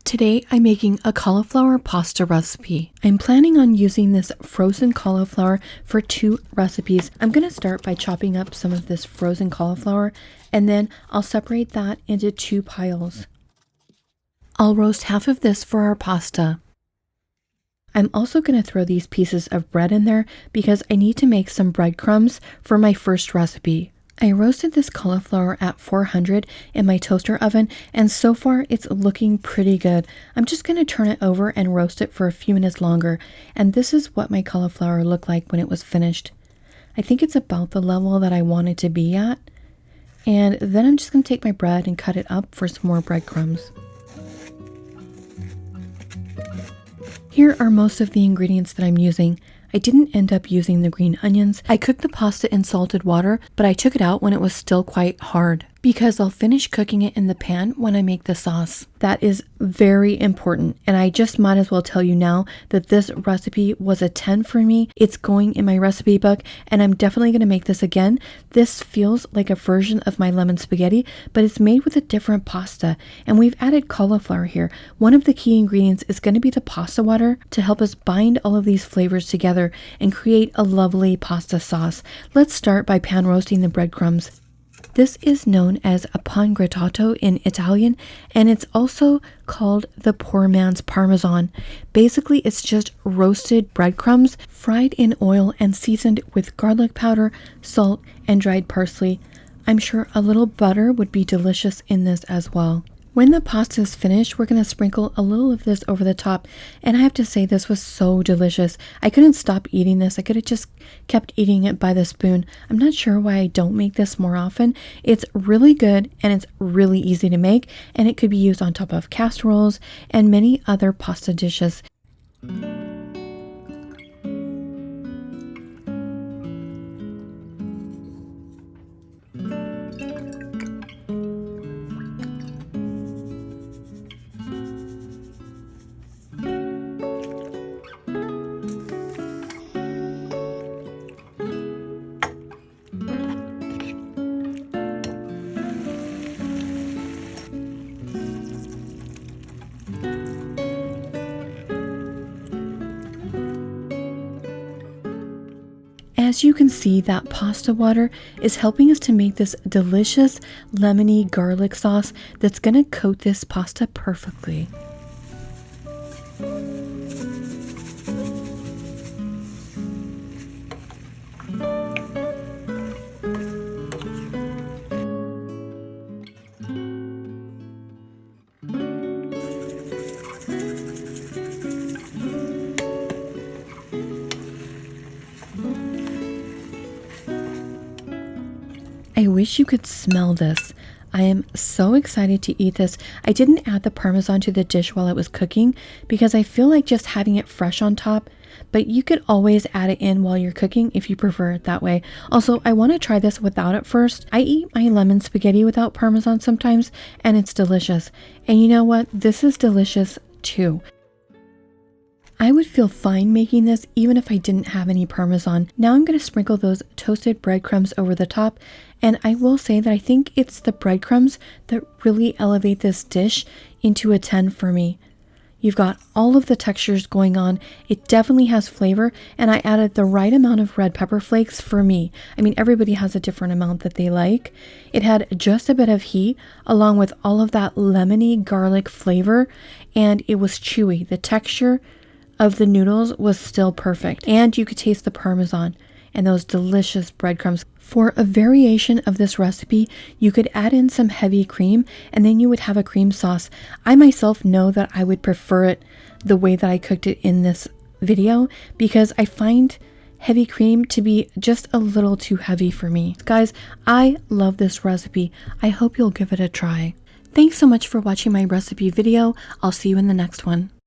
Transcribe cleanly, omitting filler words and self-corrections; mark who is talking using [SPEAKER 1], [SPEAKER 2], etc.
[SPEAKER 1] Today I'm making a cauliflower pasta recipe. I'm planning on using this frozen cauliflower for 2 recipes. I'm going to start by chopping up some of this frozen cauliflower, and then I'll separate that into 2 piles. I'll roast half of this for our pasta. I'm also going to throw these pieces of bread in there because I need to make some breadcrumbs for my first recipe. I roasted this cauliflower at 400 in my toaster oven, and so far it's looking pretty good. I'm just going to turn it over and roast it for a few minutes longer, and this is what my cauliflower looked like when it was finished. I think it's about the level that I want it to be at, and then I'm just going to take my bread and cut it up for some more breadcrumbs. Here are most of the ingredients that I'm using. I didn't end up using the green onions. I cooked the pasta in salted water, but I took it out when it was still quite hard because I'll finish cooking it in the pan when I make the sauce. That is very important, and I just might as well tell you now that this recipe was a 10 for me. It's going in my recipe book, and I'm definitely going to make this again. This feels like a version of my lemon spaghetti, but it's made with a different pasta, and we've added cauliflower here. One of the key ingredients is going to be the pasta water to help us bind all of these flavors together and create a lovely pasta sauce. Let's start by pan roasting the breadcrumbs. This is known as a pangrattato in Italian, and it's also called the poor man's parmesan. Basically, it's just roasted breadcrumbs fried in oil and seasoned with garlic powder, salt, and dried parsley. I'm sure a little butter would be delicious in this as well. When the pasta is finished, we're going to sprinkle a little of this over the top, and I have to say this was so delicious. I couldn't stop eating this. I could have just kept eating it by the spoon. I'm not sure why I don't make this more often. It's really good and it's really easy to make, and it could be used on top of casseroles and many other pasta dishes. As you can see, that pasta water is helping us to make this delicious lemony garlic sauce that's going to coat this pasta perfectly. I wish you could smell this. I am so excited to eat this. I didn't add the parmesan to the dish while it was cooking because I feel like just having it fresh on top, but you could always add it in while you're cooking if you prefer it that way. Also, I want to try this without it first. I eat my lemon spaghetti without parmesan sometimes, and it's delicious. And you know what? This is delicious too. I would feel fine making this even if I didn't have any parmesan. Now I'm going to sprinkle those toasted breadcrumbs over the top, and I will say that I think it's the breadcrumbs that really elevate this dish into a 10 for me. You've got all of the textures going on. It definitely has flavor, and I added the right amount of red pepper flakes for me. I mean, everybody has a different amount that they like. It had just a bit of heat along with all of that lemony garlic flavor, and it was chewy. The texture of the noodles was still perfect, and you could taste the parmesan and those delicious breadcrumbs. For a variation of this recipe, you could add in some heavy cream, and then you would have a cream sauce. I myself know that I would prefer it the way that I cooked it in this video because I find heavy cream to be just a little too heavy for me. Guys, I love this recipe. I hope you'll give it a try. Thanks so much for watching my recipe video. I'll see you in the next one.